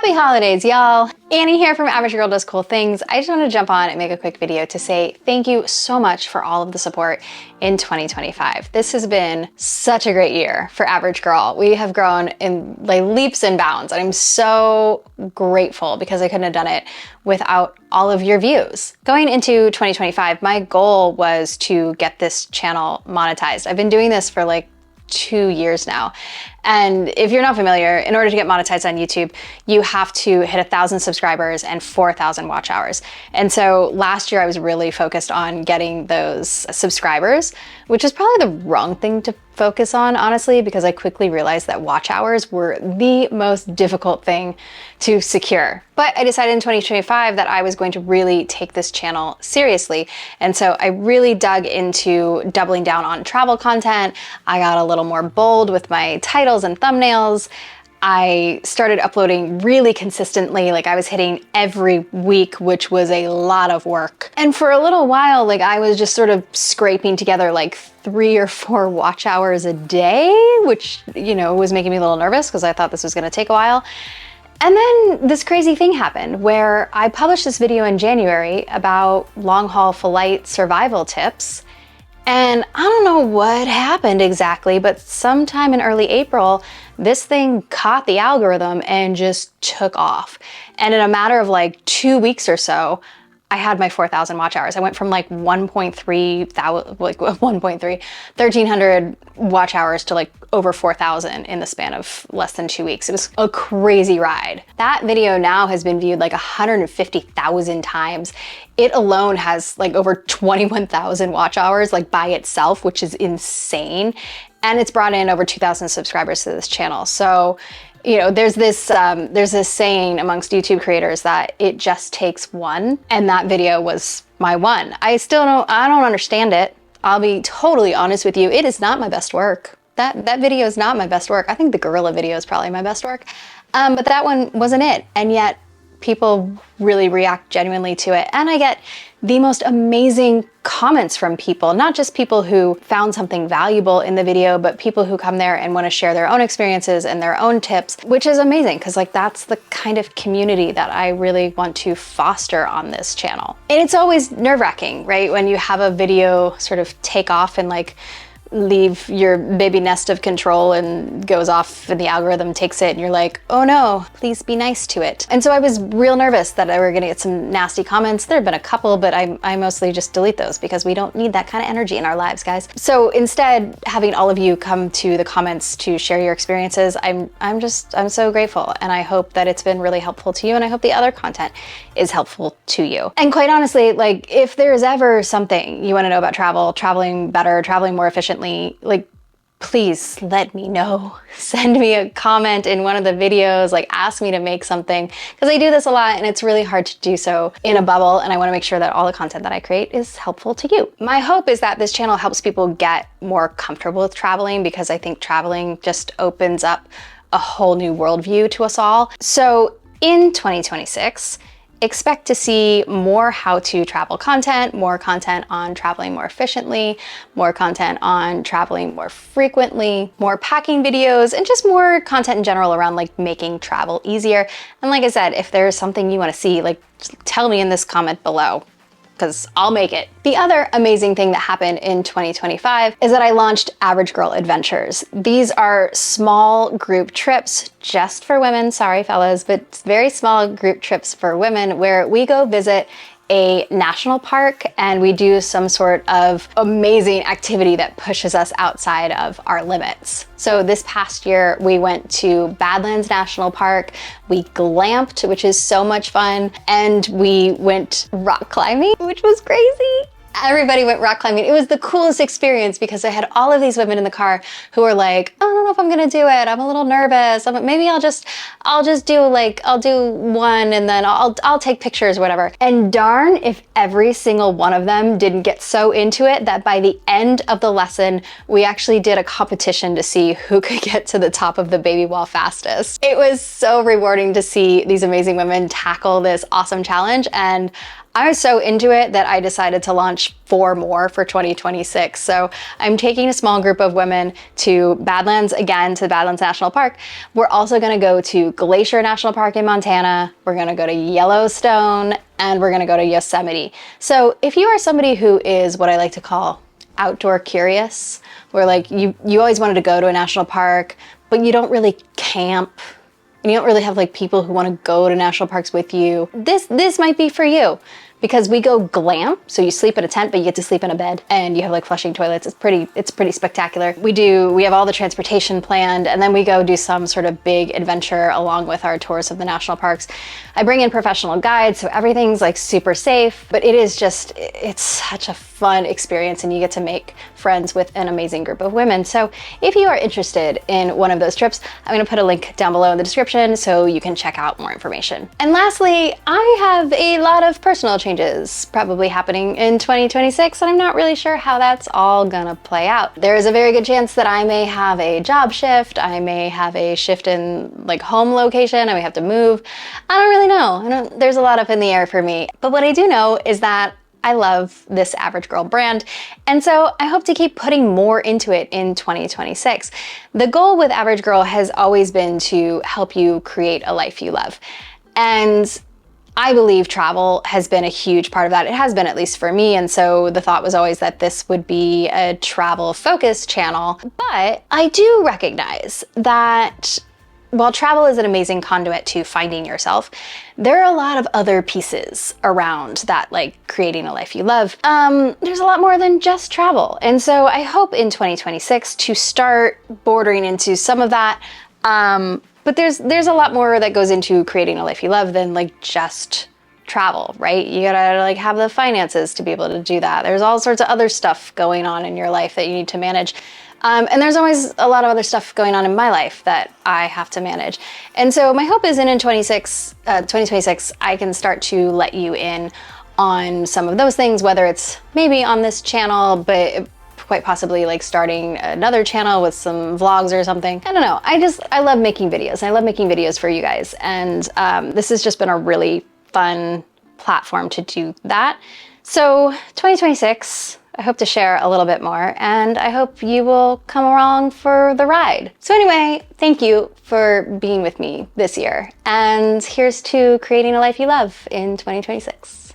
Happy holidays, y'all. Annie here from Average Girl Does Cool Things. I just want to jump on and make a quick video to say thank you so much for all of the support in 2025. This has been such a great year for Average Girl. We have grown in like leaps and bounds, and I'm so grateful because I couldn't have done it without all of your views. Going into 2025, my goal was to get this channel monetized. I've been doing this for like 2 years now. And if you're not familiar, in order to get monetized on YouTube, you have to hit 1,000 subscribers and 4,000 watch hours. And so last year I was really focused on getting those subscribers, which is probably the wrong thing to focus on, honestly, because I quickly realized that watch hours were the most difficult thing to secure. But I decided in 2025 that I was going to really take this channel seriously. And so I really dug into doubling down on travel content. I got a little more bold with my titles and thumbnails. I started uploading really consistently, like I was hitting every week, which was a lot of work. And for a little while, like I was just sort of scraping together like 3 or 4 watch hours a day, which, you know, was making me a little nervous because I thought this was gonna take a while. And then this crazy thing happened where I published this video in January about long-haul flight survival tips. And I don't know what happened exactly, but sometime in early April, this thing caught the algorithm and just took off. And in a matter of like 2 weeks or so, I had my 4,000 watch hours. I went from like 1,300 watch hours to like over 4,000 in the span of less than 2 weeks. It was a crazy ride. That video now has been viewed like 150,000 times. It alone has like over 21,000 watch hours like by itself, which is insane. And it's brought in over 2,000 subscribers to this channel. So, you know, there's this saying amongst YouTube creators that it just takes one, and that video was my one. I don't understand it. I'll be totally honest with you. It is not my best work. That video is not my best work. I think the gorilla video is probably my best work. But that one wasn't it. And yet people really react genuinely to it. And I get the most amazing comments from people, not just people who found something valuable in the video, but people who come there and want to share their own experiences and their own tips, which is amazing because like that's the kind of community that I really want to foster on this channel. And it's always nerve-wracking, right? When you have a video sort of take off and like leave your baby nest of control and goes off and the algorithm takes it and you're like, oh no, please be nice to it. And so I was real nervous that I were gonna get some nasty comments. There have been a couple, but I mostly just delete those because we don't need that kind of energy in our lives, guys. So instead, having all of you come to the comments to share your experiences, I'm so grateful, and I hope that it's been really helpful to you, and I hope the other content is helpful to you. And quite honestly, like if there's ever something you want to know about travel, traveling better, traveling more efficiently, like please let me know. Send me a comment in one of the videos, like ask me to make something, because I do this a lot and it's really hard to do so in a bubble, and I want to make sure that all the content that I create is helpful to you. My hope is that this channel helps people get more comfortable with traveling, because I think traveling just opens up a whole new worldview to us all. So in 2026, expect to see more how-to travel content, more content on traveling more efficiently, more content on traveling more frequently, more packing videos, and just more content in general around like making travel easier. And like I said, if there's something you want to see, like tell me in this comment below, because I'll make it. The other amazing thing that happened in 2025 is that I launched Average Girl Adventures. These are small group trips just for women, sorry fellas, but very small group trips for women where we go visit a national park and we do some sort of amazing activity that pushes us outside of our limits. So this past year, we went to Badlands National Park, we glamped, which is so much fun, and we went rock climbing, which was crazy. Everybody went rock climbing. It was the coolest experience because I had all of these women in the car who were like, I don't know if I'm gonna do it. I'm a little nervous. Maybe I'll just do like, I'll do one and then I'll take pictures or whatever. And darn if every single one of them didn't get so into it that by the end of the lesson, we actually did a competition to see who could get to the top of the baby wall fastest. It was so rewarding to see these amazing women tackle this awesome challenge, and I was so into it that I decided to launch 4 more for 2026. So I'm taking a small group of women to Badlands again, to Badlands National Park. We're also gonna go to Glacier National Park in Montana. We're gonna go to Yellowstone, and we're gonna go to Yosemite. So if you are somebody who is what I like to call outdoor curious, where like you always wanted to go to a national park, but you don't really camp, and you don't really have like people who want to go to national parks with you, this might be for you, because we go glam. So you sleep in a tent, but you get to sleep in a bed, and you have like flushing toilets. It's pretty spectacular. We have all the transportation planned, and then we go do some sort of big adventure along with our tours of the national parks. I bring in professional guides, so everything's like super safe, but it's such a fun experience, and you get to make friends with an amazing group of women. So if you are interested in one of those trips, I'm gonna put a link down below in the description so you can check out more information. And lastly, I have a lot of personal changes probably happening in 2026, and I'm not really sure how that's all gonna play out. There is a very good chance that I may have a job shift, I may have a shift in like home location, I may have to move. I don't really know. There's a lot up in the air for me. But what I do know is that I love this Average Girl brand, and so I hope to keep putting more into it in 2026. The goal with Average Girl has always been to help you create a life you love. And I believe travel has been a huge part of that. It has been, at least for me, and so the thought was always that this would be a travel-focused channel. But I do recognize that while travel is an amazing conduit to finding yourself, there are a lot of other pieces around that, like creating a life you love. There's a lot more than just travel. And so I hope in 2026 to start bordering into some of that. But there's a lot more that goes into creating a life you love than like just travel, right? You gotta like have the finances to be able to do that. There's all sorts of other stuff going on in your life that you need to manage. And there's always a lot of other stuff going on in my life that I have to manage. And so my hope is in 2026, I can start to let you in on some of those things, whether it's maybe on this channel, but quite possibly like starting another channel with some vlogs or something. I don't know. I love making videos. I love making videos for you guys. And this has just been a really fun platform to do that. So 2026, I hope to share a little bit more, and I hope you will come along for the ride. So anyway, thank you for being with me this year, and here's to creating a life you love in 2026.